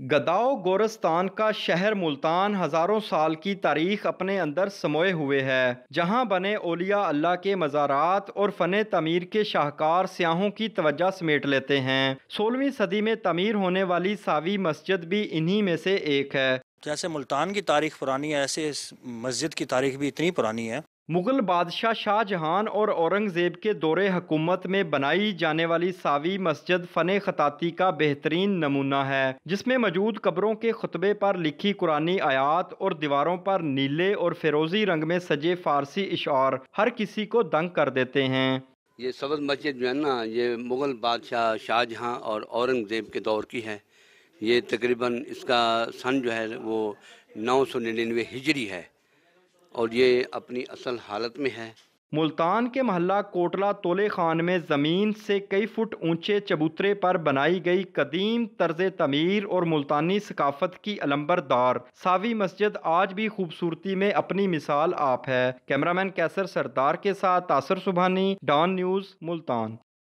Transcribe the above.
गदाओ गोरस्तान का शहर मुल्तान हज़ारों साल की तारीख अपने अंदर समोए हुए है, जहाँ बने ओलिया अल्लाह के मज़ारात और फ़न तमीर के शाहकार स्याहों की तवज्जो समेट लेते हैं। 16वीं सदी में तमीर होने वाली सावी मस्जिद भी इन्हीं में से एक है। जैसे मुल्तान की तारीख पुरानी है, ऐसे इस मस्जिद की तारीख भी इतनी पुरानी है। मुग़ल बादशाह शाहजहां और औरंगज़ेब के दौरे हुकूमत में बनाई जाने वाली सावी मस्जिद फ़न ख़ताती का बेहतरीन नमूना है, जिसमें मौजूद कब्रों के खुतबे पर लिखी कुरानी आयात और दीवारों पर नीले और फिरोज़ी रंग में सजे फ़ारसी इशार हर किसी को दंग कर देते हैं। ये सब्ज़ मस्जिद जो है ना, ये मुग़ल बादशाह शाहजहां और औरंगज़ेब के दौर की है। ये तकरीबन इसका सन जो है वो 999 हिजरी है और ये अपनी असल हालत में है। मुल्तान के महल्ला कोटला तोले खान में ज़मीन से कई फुट ऊंचे चबूतरे पर बनाई गई कदीम तर्ज तमीर और मुल्तानी सकाफत की अलंबरदार सावी मस्जिद आज भी खूबसूरती में अपनी मिसाल आप है। कैमरामैन कैसर सरदार के साथ तासर सुबहानी, डॉन न्यूज़, मुल्तान।